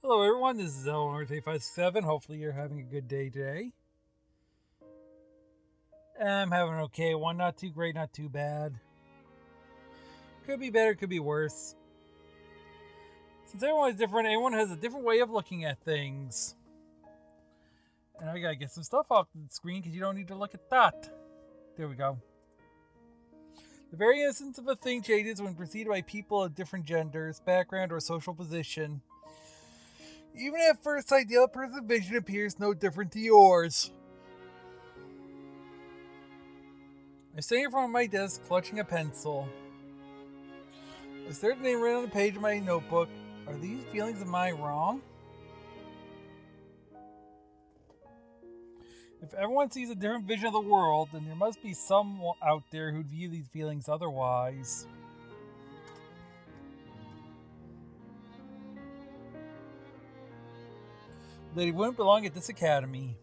Hello everyone, this is L13567. Hopefully you're having a good day today. I'm having an okay one, not too great, not too bad. Could be better, could be worse. Since everyone is different, everyone has a different way of looking at things. And I gotta get some stuff off the screen because you don't need to look at that. There we go. The very essence of a thing changes when preceded by people of different genders, background, or social position. Even at first sight, the other person's vision appears no different to yours. I'm sitting in front of my desk, clutching a pencil. I stare at the name written on the page of my notebook. Are these feelings of mine wrong? If everyone sees a different vision of the world, then there must be some out there who'd view these feelings otherwise. That he wouldn't belong at this academy.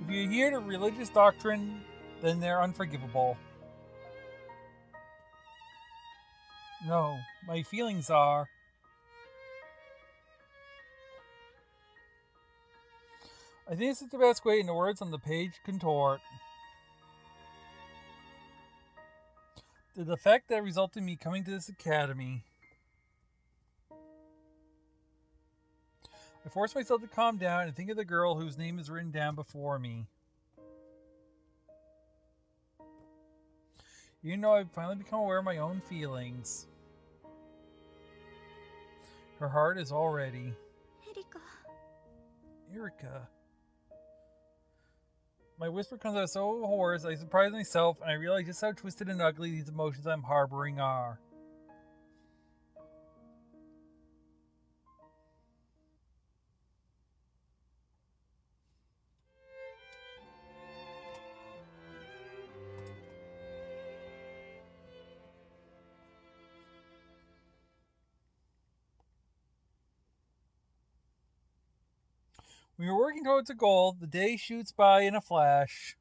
If you adhere to religious doctrine, then they're unforgivable. No, my feelings are. I think this is the best way, in the words on the page, contort. The defect that resulted in me coming to this academy. I force myself to calm down and think of the girl whose name is written down before me. Even though I've finally become aware of my own feelings. Her heart is all ready. Erika. My whisper comes out so hoarse, I surprise myself and I realize just how twisted and ugly these emotions I'm harboring are. When you're working towards a goal, the day shoots by in a flash.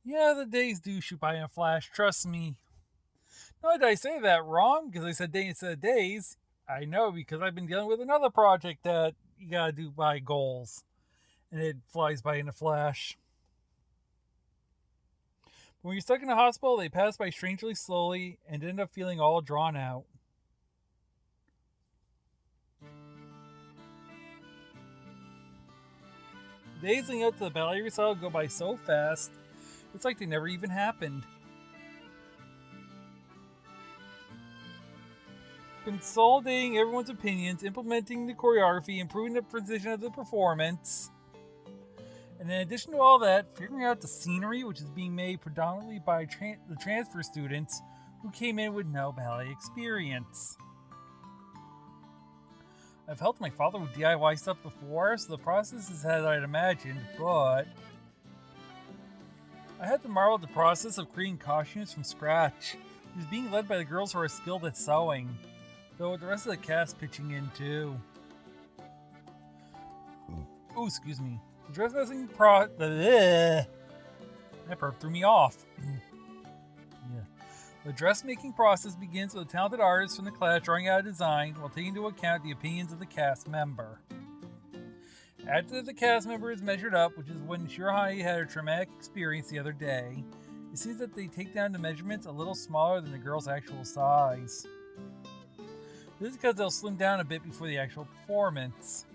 Yeah, the days do shoot by in a flash, trust me. No, did I say that wrong? Because I said day instead of days. I know, because I've been dealing with another project that you gotta do by goals. And it flies by in a flash. When you're stuck in a hospital, they pass by strangely slowly and end up feeling all drawn out. The days leading up to the ballet recital go by so fast, it's like they never even happened. Consolidating everyone's opinions, implementing the choreography, improving the precision of the performance. And in addition to all that, figuring out the scenery, which is being made predominantly by the transfer students who came in with no ballet experience. I've helped my father with DIY stuff before, so the process is as I'd imagined, but I had to marvel at the process of creating costumes from scratch. It was being led by the girls who are skilled at sewing, though with the rest of the cast pitching in too. Oh, excuse me. The dressmaking that burp threw me off. Yeah. The dressmaking process begins with a talented artist from the class drawing out a design while taking into account the opinions of the cast member. After the cast member is measured up, which is when Shirahai had a traumatic experience the other day, it seems that they take down the measurements a little smaller than the girl's actual size. This is because they'll slim down a bit before the actual performance.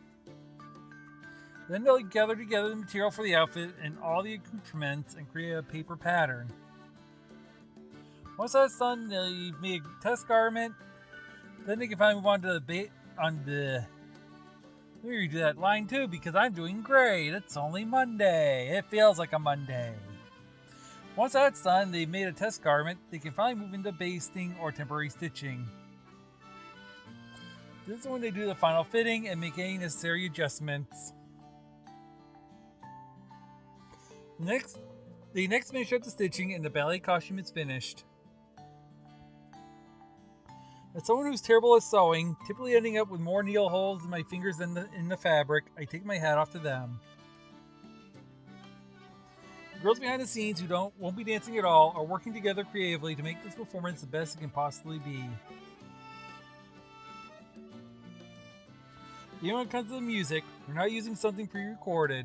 Then they'll gather together the material for the outfit and all the accoutrements and create a paper pattern. Once that's done, they've made a test garment. Then they can finally move on to the let me redo that line too because I'm doing great. It's only Monday. It feels like a Monday. Once that's done, they've made a test garment. They can finally move into basting or temporary stitching. This is when they do the final fitting and make any necessary adjustments. They next finish up the stitching and the ballet costume is finished. As someone who's terrible at sewing, typically ending up with more needle holes in my fingers than in the fabric, I take my hat off to them. The girls behind the scenes who won't be dancing at all are working together creatively to make this performance the best it can possibly be. Even when it comes to the music, we're not using something pre-recorded.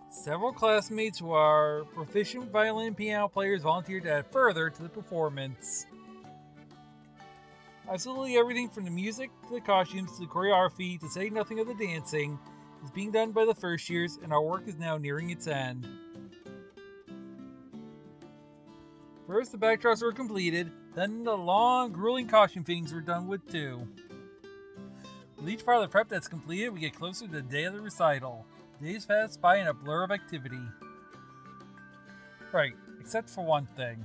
Several classmates who are proficient violin and piano players volunteered to add further to the performance. Absolutely everything from the music to the costumes to the choreography, to say nothing of the dancing, is being done by the first years, and our work is now nearing its end. First, the backdrops were completed, then the long, grueling costume fittings were done with too. With each part of the prep that's completed, we get closer to the day of the recital. The days pass by in a blur of activity. Right, except for one thing.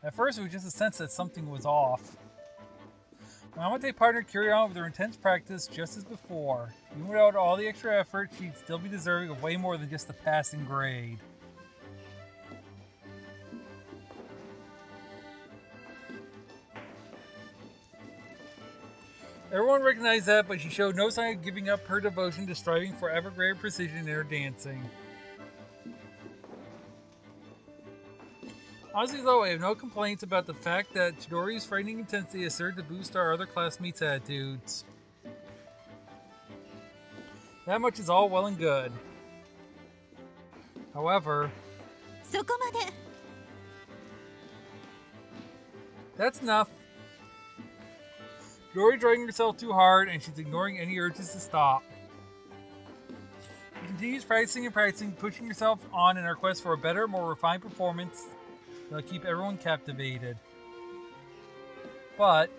At first, it was just a sense that something was off. My Amate partner carried on with her intense practice just as before. Even without all the extra effort, she'd still be deserving of way more than just a passing grade. Everyone recognized that, but she showed no sign of giving up her devotion to striving for ever greater precision in her dancing. Honestly though, I have no complaints about the fact that Chidori's frightening intensity has served to boost our other classmates' attitudes. That much is all well and good. However, that's enough. Chidori's driving herself too hard and she's ignoring any urges to stop. She continues practicing and practicing, pushing herself on in her quest for a better, more refined performance that'll keep everyone captivated. But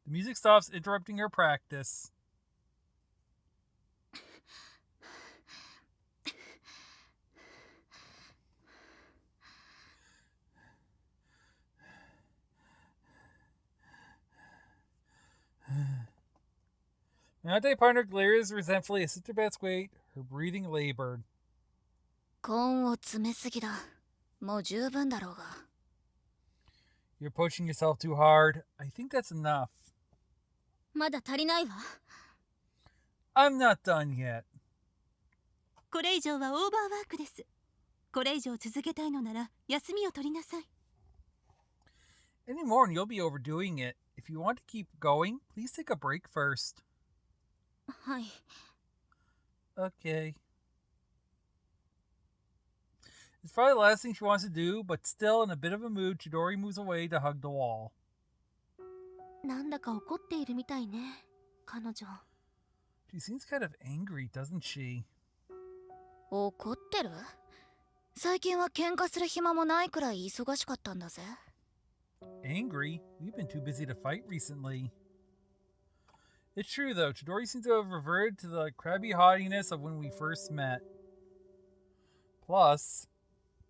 the music stops, interrupting her practice. My Ante partner glares resentfully at Sister Bat's weight, her breathing labored. コーンを詰めすぎだ。もう十分だろうが。You're pushing yourself too hard. I think that's enough. まだ足りないわ。I'm not done yet. これ以上はオーバーワークです。これ以上続けたいのなら休みを取りなさい。Any more and you'll be overdoing it. If you want to keep going, please take a break first. はい。Okay. It's probably the last thing she wants to do, but still in a bit of a mood, Chidori moves away to hug the wall. なんだか怒っているみたいね、彼女。She seems kind of angry, doesn't she? 怒ってる？最近は喧嘩する暇もないくらい忙しかったんだぜ。Angry? We've been too busy to fight recently. It's true though, Chidori seems to have reverted to the crabby haughtiness of when we first met. Plus,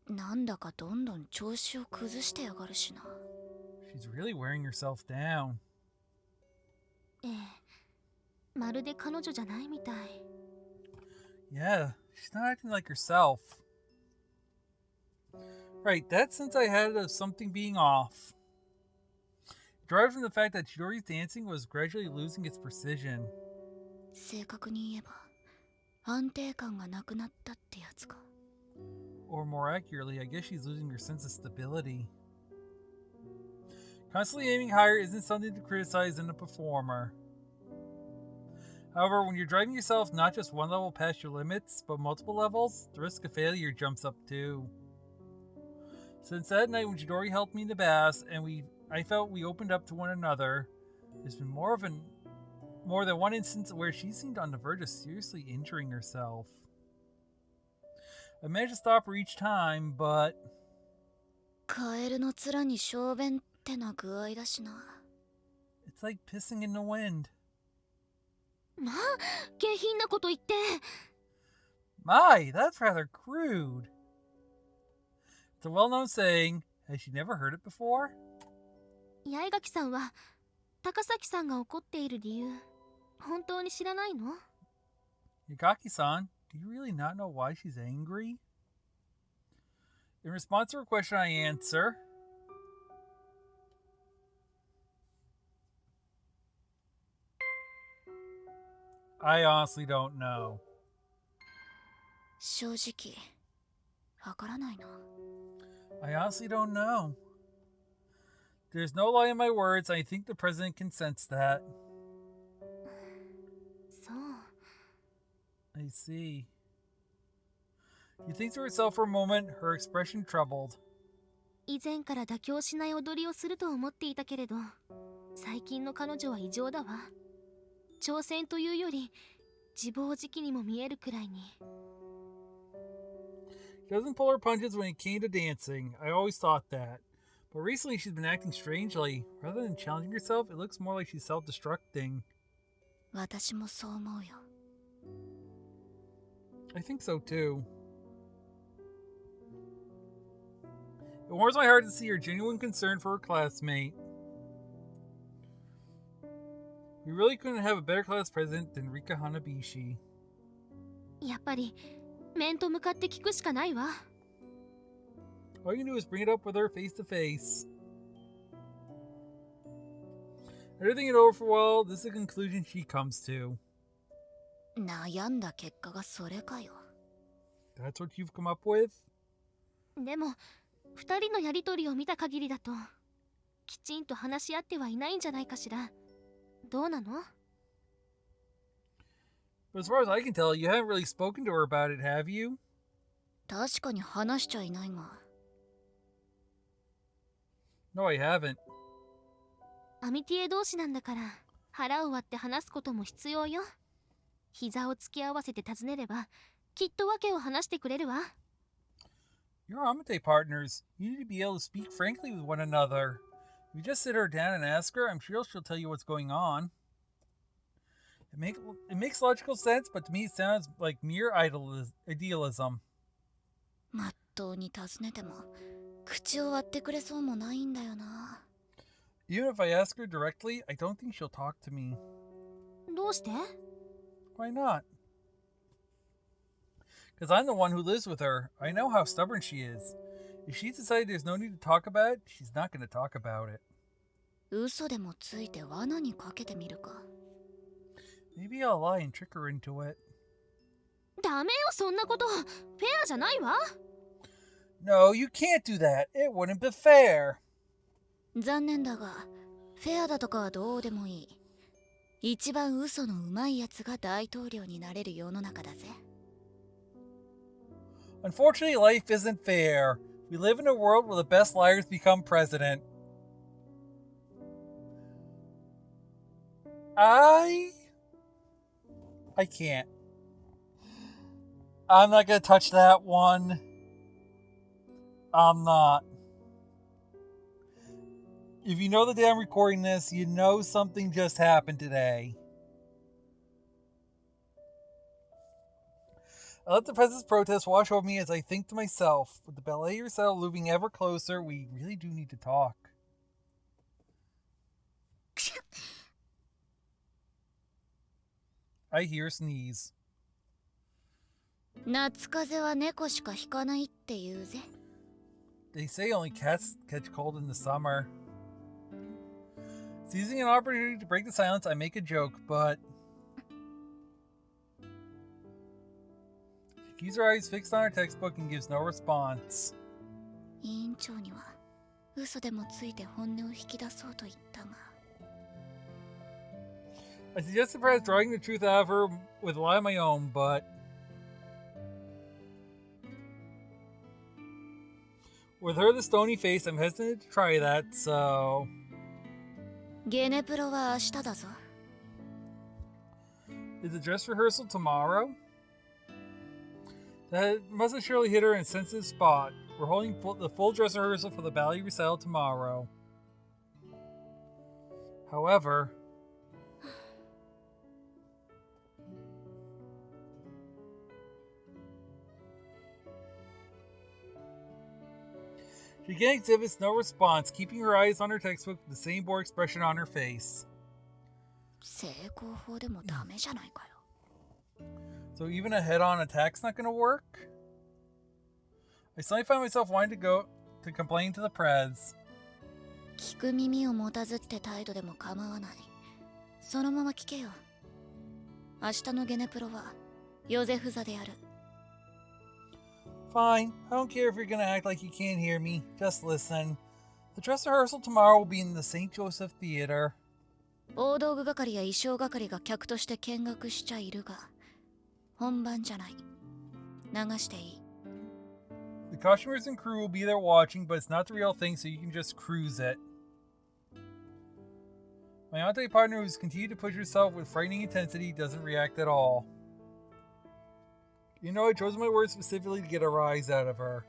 なんだかどんどん調子を崩してやがるしな。she's really wearing herself down. ええ、まるで彼女じゃないみたい。Yeah, she's not acting like herself. Right, that sense I had of something being off. It derived from the fact that Chidori's dancing was gradually losing its precision. 正確に言えば、安定感がなくなったってやつか。Or more accurately, I guess she's losing her sense of stability. Constantly aiming higher isn't something to criticize in a performer. However, when you're driving yourself not just one level past your limits, but multiple levels, the risk of failure jumps up too. Since that night when Chidori helped me in the baths and I felt we opened up to one another, there's been more than one instance where she seemed on the verge of seriously injuring herself. I managed to stop her each time, but... カエルの面に小便ってな具合だしな。It's like pissing in the wind. まあ、下品なこと言って。My, that's rather crude. It's a well-known saying. Has she never heard it before? 八重垣さんは高崎さんが怒っている理由、本当に知らないの？ Yagaki-san, do you really not know why she's angry? In response to her question, I answer. I honestly don't know. 正直わからないな。 I honestly don't know. There's no lie in my words. I think the president can sense that. そう。 I see. She thinks to herself for a moment, her expression troubled. 以前から妥協しない踊りをすると思っていたけれど、最近の彼女は異常だわ。挑戦というより自暴自棄にも見えるくらいに。 She doesn't pull her punches when it came to dancing. I always thought that. But recently she's been acting strangely. Rather than challenging herself, it looks more like she's self-destructing. 私もそう思うよ。 I think so too. It warms my heart to see her genuine concern for her classmate. We really couldn't have a better class president than Rika Hanabishi. やっぱり面と向かって聞くしかないわ。 All you can do is bring it up with her face to face. After thinking it over for a while, this is the conclusion she comes to. 悩んだ結果がそれかよ。 That's what you've come up with? でも二人のやりとりを見た限りだときちんと話し合ってはいないんじゃないかしら。どうなの？ But as far as I can tell, you haven't really spoken to her about it, have you? 確かに話しちゃいないが。 No, I haven't. アミティエ同士なんだから腹を割って話すことも必要よ。膝を突き合わせて尋ねればきっと訳を話してくれるわ。 You're Amate partners. You need to be able to speak frankly with one another. If you just sit her down and ask her, I'm sure she'll tell you what's going on. It makes logical sense, but to me it sounds like mere idealism. まっとうに尋ねても口を割ってくれそうもないんだよな。 Even if I ask her directly, I don't think she'll talk to me. どうして？ Why not? Because I'm the one who lives with her. I know how stubborn she is. If she's decided there's no need to talk about it, she's not going to talk about it. 嘘でもついて罠にかけてみるか。 Maybe I'll lie and trick her into it. ダメよそんなこと。フェアじゃないわ。 No, you can't do that. It wouldn't be fair. 残念だが、フェアだとかはどうでもいい。一番嘘のうまいやつが大統領になれる世の中だぜ。 Unfortunately, life isn't fair. We live in a world where the best liars become president. I can't. I'm not gonna touch that one. I'm not. If you know the day I'm recording this, you know something just happened today. I let the president's protest wash over me as I think to myself, with the ballet recital looming ever closer, we really do need to talk. I hear a sneeze. 夏風邪は猫しかひかないって言うぜ。 They say only cats catch cold in the summer. Seizing an opportunity to break the silence, I make a joke, but she keeps her eyes fixed on her textbook and gives no response. 委員長には嘘でもついて本音を引き出そうと言ったが。 I suggested perhaps drawing the truth out of her with a lie of my own, but with her the stony face, I'm hesitant to try that, so ゲネプロは明日だぞ。 Is the dress rehearsal tomorrow? That must have surely hit her in a sensitive spot. We're holding the full dress rehearsal for the ballet recital tomorrow. However, she again exhibits no response, keeping her eyes on her textbook with the same bored expression on her face. 成功法でもダメじゃないかよ。 So even a head-on attack's not going to work? I suddenly find myself wanting to go to complain to the prez. 聞く耳を持たずって態度でも構わない。そのまま聞けよ。明日のゲネプロはヨゼフ座である。Fine, I don't care if you're gonna act like you can't hear me. Just listen. The dress rehearsal tomorrow will be in the St. Joseph Theater. 大道具係や衣装係が客として見学しちゃいるが、本番じゃない。流していい。The costumers and crew will be there watching, but it's not the real thing, so you can just cruise it. My ante partner, who's continued to push herself with frightening intensity, doesn't react at all. You know, I chose my words specifically to get a rise out of her.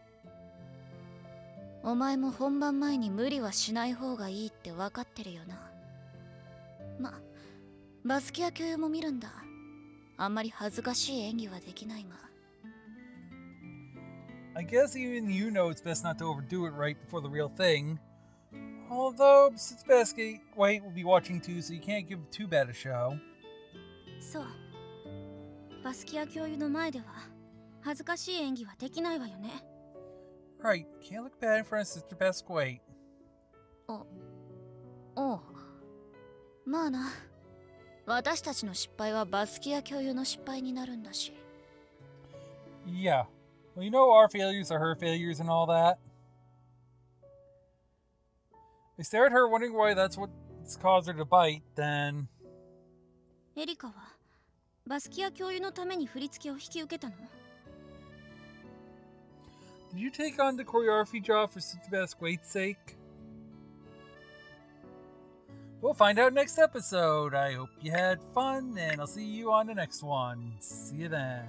お前も本番前に無理はしない方がいいって分かってるよな。ま、バスキア教諭も見るんだ。あんまり恥ずかしい演技はできないが。I guess even you know it's best not to overdo it right before the real thing. Although, since Basket White will be watching too, so you can't give too bad a show. そう。バスキア教諭の前では恥ずかしい演技はできないわよね。Right, can't look bad in front of Sister Basquate. おう。まあな。私たちの失敗はバスキア教諭の失敗になるんだし。Yeah. Well, you know our failures are her failures and all that. I stare at her wondering why that's what's caused her to bite, then... エリカはバスキア教諭のために振り付けを引き受けたの？ Did you take on the choreography job for Sister Basquate's sake? We'll find out next episode. I hope you had fun, and I'll see you on the next one. See you then.